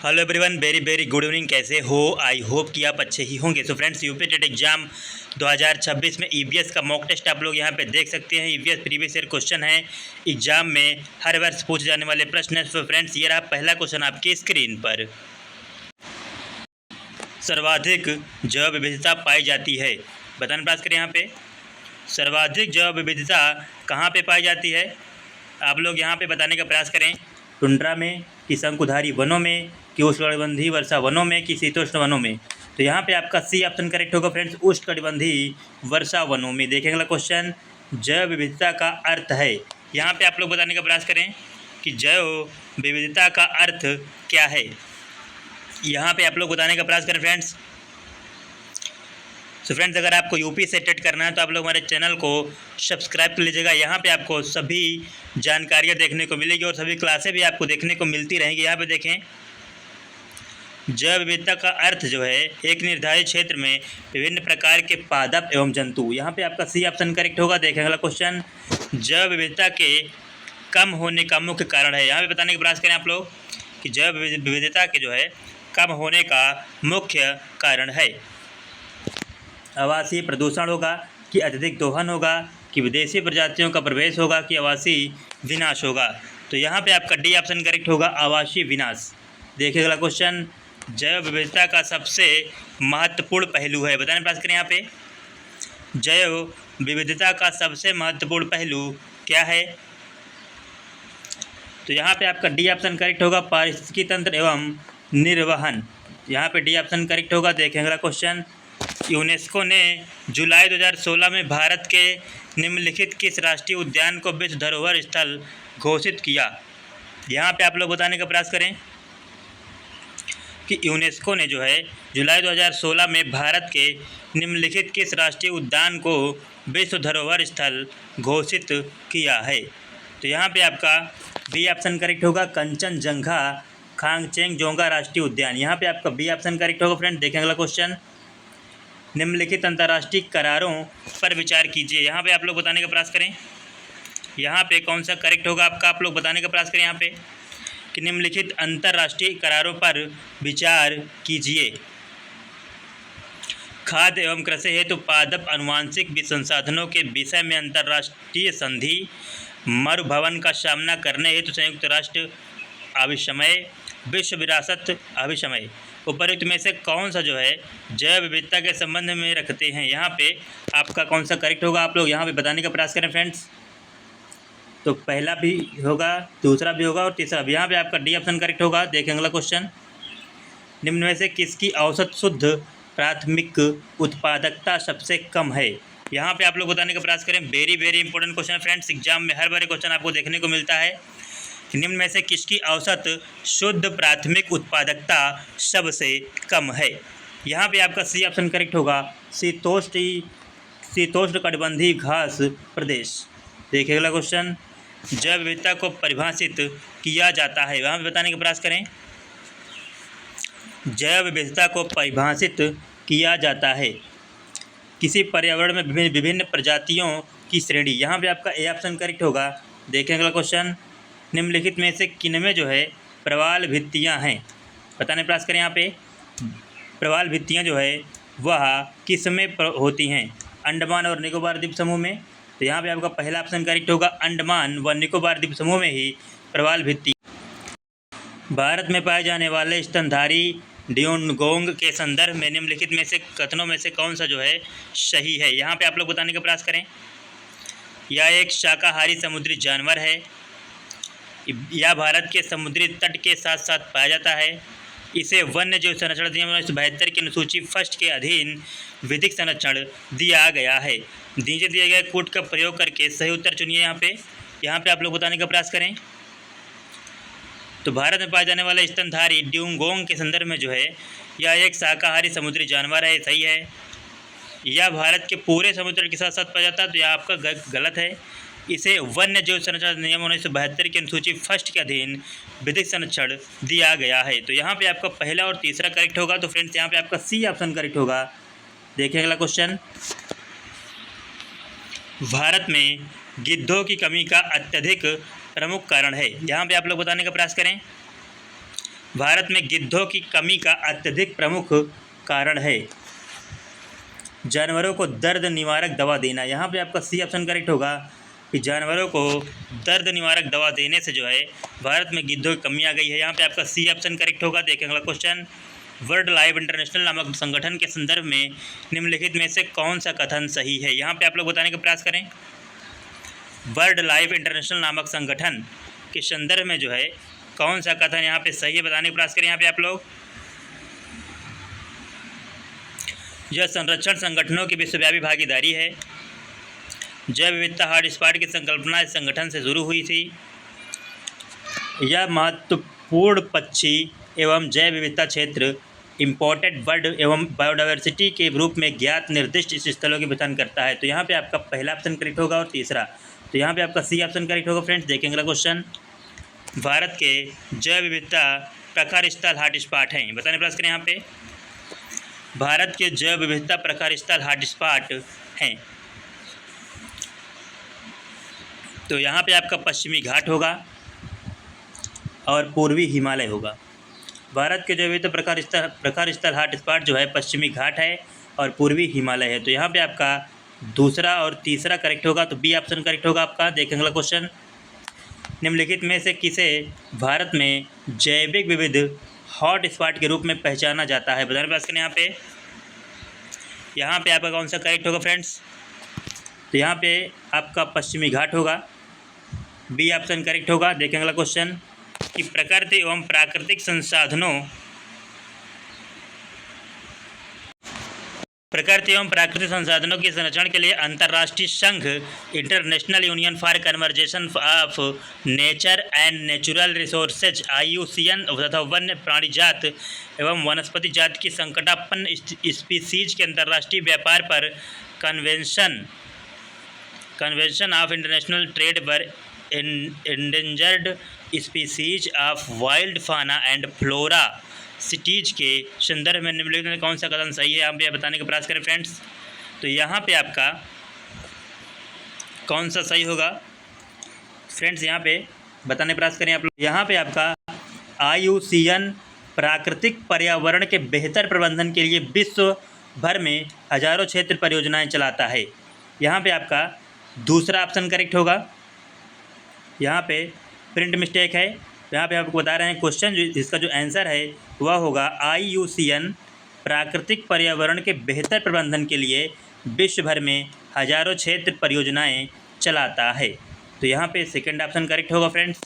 Hello everyone, very very good evening. कैसे हो? I hope कि आप अच्छे ही होंगे। So friends, UP TET exam 2026 में ईवीएस का मॉक टेस्ट आप लोग यहाँ पे देख सकते हैं। ईवीएस प्रीवियस ईयर क्वेश्चन है, एग्जाम में हर वर्ष पूछे जाने वाले प्रश्न है। सो फ्रेंड्स, ये रहा पहला क्वेश्चन आपकी स्क्रीन पर। सर्वाधिक जैव विविधता पाई जाती है, बताने प्रयास करें। यहाँ पे सर्वाधिक जैव विविधता कहाँ पे पाई जाती है, आप लोग यहाँ पे बताने का प्रयास करें। टुंड्रा में, कि शंकुधारी वनों में, कि उष्णकटिबंधीय वर्षा वनों में, कि शीतोष्ण वनों में। तो यहाँ पे आपका सी ऑप्शन करेक्ट होगा फ्रेंड्स, उष्णकटिबंधीय वर्षा वनों में। देखें अगला क्वेश्चन, जैव विविधता का अर्थ है। यहाँ पे आप लोग बताने का प्रयास करें कि जैव विविधता का अर्थ क्या है। यहाँ पे आप लोग बताने का प्रयास करें फ्रेंड्स। सो फ्रेंड्स, अगर आपको यूपी से टेट करना है तो आप लोग हमारे चैनल को सब्सक्राइब कर लीजिएगा। यहाँ पे आपको सभी जानकारियाँ देखने को मिलेगी और सभी क्लासें भी आपको देखने को मिलती रहेंगी। यहाँ पे देखें, जैव विविधता का अर्थ जो है, एक निर्धारित क्षेत्र में विभिन्न प्रकार के पादप एवं जंतु। यहाँ पे आपका सी ऑप्शन करेक्ट होगा। देखें अगला क्वेश्चन, जैव विविधता के कम होने का मुख्य कारण है। यहाँ पे बताने का प्रयास करें आप लोग कि जैव विविधता के जो है कम होने का मुख्य कारण है। आवासीय प्रदूषण होगा, कि अत्यधिक दोहन होगा, कि विदेशी प्रजातियों का प्रवेश होगा, कि आवासीय विनाश होगा। तो यहाँ पे आपका डी ऑप्शन करेक्ट होगा, आवासीय विनाश। देखिए अगला क्वेश्चन, जैव विविधता का सबसे महत्वपूर्ण पहलू है, बताने प्रयास करें। यहाँ पे जैव विविधता का सबसे महत्वपूर्ण पहलू क्या है। तो यहाँ पे आपका डी ऑप्शन करेक्ट होगा, पारिस्थितिकी तंत्र एवं निर्वहन। यहाँ पे डी ऑप्शन करेक्ट होगा। देखें अगला क्वेश्चन, यूनेस्को ने जुलाई 2016 में भारत के निम्नलिखित किस राष्ट्रीय उद्यान को विश्व धरोहर स्थल घोषित किया। यहाँ पे आप लोग बताने का प्रयास करें कि यूनेस्को ने जो है जुलाई 2016 में भारत के निम्नलिखित किस राष्ट्रीय उद्यान को विश्व धरोहर स्थल घोषित किया है। तो यहाँ पे आपका बी ऑप्शन करेक्ट होगा, कंचनजंगा खांगचेंगजोंगा राष्ट्रीय उद्यान। यहाँ पे आपका बी ऑप्शन करेक्ट होगा फ्रेंड। देखें अगला क्वेश्चन, निम्नलिखित अंतर्राष्ट्रीय करारों पर विचार कीजिए। यहाँ पे आप लोग बताने का प्रयास करें, यहाँ पे कौन सा करेक्ट होगा आपका, आप लोग बताने का प्रयास करें। यहाँ पे कि निम्नलिखित अंतर्राष्ट्रीय करारों पर विचार कीजिए। खाद्य एवं कृषि हेतु पादप अनुवांशिक संसाधनों के विषय में अंतर्राष्ट्रीय संधि, मरुभवन का सामना करने हेतु संयुक्त राष्ट्र अभिसमय, विश्व विरासत अभिसमय। उपयुक्त में से कौन सा जो है जैव विविधता के संबंध में रखते हैं। यहाँ पे आपका कौन सा करेक्ट होगा, आप लोग यहाँ पे बताने का प्रयास करें फ्रेंड्स। तो पहला भी होगा, दूसरा भी होगा और तीसरा भी। यहाँ पे आपका डी ऑप्शन करेक्ट होगा। देखें अगला क्वेश्चन, निम्न में से किसकी औसत शुद्ध प्राथमिक उत्पादकता सबसे कम है। यहाँ पे आप लोग बताने का प्रयास करें। Very very important question friends, exam में हर बार क्वेश्चन आपको देखने को मिलता है। निम्न में से किसकी औसत शुद्ध प्राथमिक उत्पादकता सबसे कम है। यहाँ पे आपका सी ऑप्शन करेक्ट होगा, शीतोष्ण कटिबंधीय घास प्रदेश। देखिए अगला क्वेश्चन, जैव विविधता को परिभाषित किया जाता है। वहाँ पे बताने का प्रयास करें, जैव विविधता को परिभाषित किया जाता है किसी पर्यावरण में विभिन्न प्रजातियों की श्रेणी। यहाँ पे आपका ए ऑप्शन करेक्ट होगा। देखें अगला क्वेश्चन, निम्नलिखित में से किनमें जो है प्रवाल भित्तियाँ हैं, बताने प्रयास करें। यहाँ पे प्रवाल भित्तियाँ जो है वह किस में होती हैं, अंडमान और निकोबार द्वीप समूह में। तो यहाँ पे आपका पहला ऑप्शन करेक्ट होगा, अंडमान व निकोबार द्वीप समूह में ही प्रवाल भित्ति। भारत में पाए जाने वाले स्तनधारी ड्यूगोंग के संदर्भ में निम्नलिखित में से कथनों में से कौन सा जो है सही है। यहाँ पे आप लोग बताने का प्रयास करें, यह एक शाकाहारी समुद्री जानवर है, यह भारत के समुद्री तट के साथ साथ पाया जाता है, इसे वन्य जीव संरक्षण अधिनियम 1972 की अनुसूची फर्स्ट के अधीन विधिक संरक्षण दिया गया है। नीचे दिए गए कोड का प्रयोग करके सही उत्तर चुनिए। यहाँ पे आप लोग बताने का प्रयास करें। तो भारत में पाए जाने वाले स्तनधारी ड्यूगोंग के संदर्भ में जो है यह एक शाकाहारी समुद्री जानवर है, सही है। यह भारत के पूरे समुद्र के साथ साथ पाया जाता है, तो यह आपका गलत है। इसे वन्य जीव संरक्षण अधिनियम 1972 की अनुसूची फर्स्ट के अधीन विधिक संरक्षण दिया गया है। तो यहाँ पे आपका पहला और तीसरा करेक्ट होगा। तो फ्रेंड्स, यहाँ पे आपका सी ऑप्शन करेक्ट होगा। देखिए अगला क्वेश्चन, भारत में गिद्धों की कमी का अत्यधिक प्रमुख कारण है। यहाँ पे आप लोग बताने का प्रयास करें भारत में गिद्धों की कमी का अत्यधिक प्रमुख कारण है? जानवरों को दर्द निवारक दवा देना। यहाँ पे आपका सी ऑप्शन करेक्ट होगा कि जानवरों को दर्द निवारक दवा देने से जो है भारत में गिद्धों की कमी आ गई है। यहाँ पे आपका सी ऑप्शन करेक्ट होगा। देखें अगला क्वेश्चन, वर्ल्ड लाइफ इंटरनेशनल नामक संगठन के संदर्भ में निम्नलिखित में से कौन सा कथन सही है? यहाँ पे आप लोग बताने का प्रयास करें। वर्ल्ड लाइफ इंटरनेशनल नामक संगठन के संदर्भ में जो है कौन सा कथन यहाँ पे सही है, बताने का प्रयास करें। यहाँ पे आप लोग, यह संरक्षण संगठनों की विश्वव्यापी भागीदारी है। जैव विविधता हॉटस्पॉट की संकल्पना इस संगठन से शुरू हुई थी। यह महत्वपूर्ण पक्षी एवं जैव विविधता क्षेत्र इम्पोर्टेड बर्ड एवं बायोडाइवर्सिटी के रूप में ज्ञात निर्दिष्ट स्थलों की पहचान करता है। तो यहाँ पे आपका पहला ऑप्शन करेक्ट होगा और तीसरा, तो यहाँ पे आपका सी ऑप्शन करेक्ट होगा। फ्रेंड्स देखेंगे अगला क्वेश्चन, भारत के जैव विविधता प्रकार स्थल हॉटस्पॉट हैं, बताने प्रयास करें। यहाँ पे भारत के जैव विविधता प्रकार स्थल हॉटस्पॉट हैं, तो यहाँ पे आपका पश्चिमी घाट होगा और पूर्वी हिमालय होगा। भारत के जैव विविधता प्रकार स्थल हॉटस्पॉट जो है पश्चिमी घाट है और पूर्वी हिमालय है। तो यहाँ पे आपका दूसरा और तीसरा करेक्ट होगा, तो बी ऑप्शन करेक्ट होगा आपका। देखेंगे अगला क्वेश्चन, निम्नलिखित में से किसे भारत में जैविक विविध हॉट स्पॉट के रूप में पहचाना जाता है, बताने प्रयास करें। यहाँ पे आपका कौन सा करेक्ट होगा फ्रेंड्स? तो यहाँ पे आपका पश्चिमी घाट होगा, बी ऑप्शन करेक्ट होगा। देखेंगे अगला क्वेश्चन कि प्रकृति एवं प्राकृतिक संसाधनों के संरक्षण के लिए अंतर्राष्ट्रीय संघ international union for conservation of nature and natural resources IUCN तथा वन्य प्राणी जात एवं वनस्पति जात की संकटापन्न स्पीसीज के अंतर्राष्ट्रीय व्यापार पर कन्वेंशन ऑफ इंटरनेशनल ट्रेड पर एंडेंजर्ड स्पीसीज ऑफ वाइल्ड फाना एंड फ्लोरा सिटीज के संदर्भ में निम्नलिखित में कौन सा कथन सही है, आप ये बताने का प्रयास करें फ्रेंड्स। तो यहाँ पे आपका कौन सा सही होगा फ्रेंड्स, यहाँ पे बताने का प्रयास करें आप लोग। यहाँ पे आपका IUCN प्राकृतिक पर्यावरण के बेहतर प्रबंधन के लिए विश्व भर में हजारों क्षेत्र परियोजनाएं चलाता है। यहाँ पे आपका दूसरा ऑप्शन करेक्ट होगा। यहाँ पे प्रिंट मिस्टेक है, यहाँ पे आपको बता रहे हैं क्वेश्चन जिसका जो आंसर है वह होगा IUCN प्राकृतिक पर्यावरण के बेहतर प्रबंधन के लिए विश्व भर में हजारों क्षेत्र परियोजनाएं चलाता है। तो यहाँ पे सेकंड ऑप्शन करेक्ट होगा फ्रेंड्स।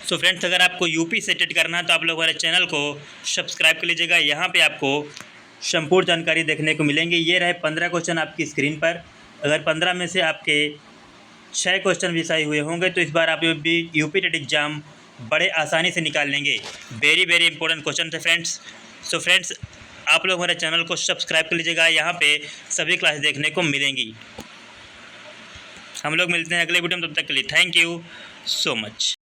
सो फ्रेंड्स, अगर आपको यूपी से टेट करना है तो आप लोग हमारे चैनल को सब्सक्राइब कर लीजिएगा। यहाँ पे आपको संपूर्ण जानकारी देखने को मिलेंगे। ये रहे 15 क्वेश्चन आपकी स्क्रीन पर। अगर 15 में से आपके 6 क्वेश्चन भी सही हुए होंगे तो इस बार आप यूपी टेट एग्ज़ाम बड़े आसानी से निकाल लेंगे। वेरी इंपॉर्टेंट क्वेश्चन थे फ्रेंड्स। सो फ्रेंड्स, आप लोग हमारे चैनल को सब्सक्राइब कर लीजिएगा, यहाँ पे सभी क्लास देखने को मिलेंगी। हम लोग मिलते हैं अगले वीडियो में, तब तक के लिए थैंक यू सो मच।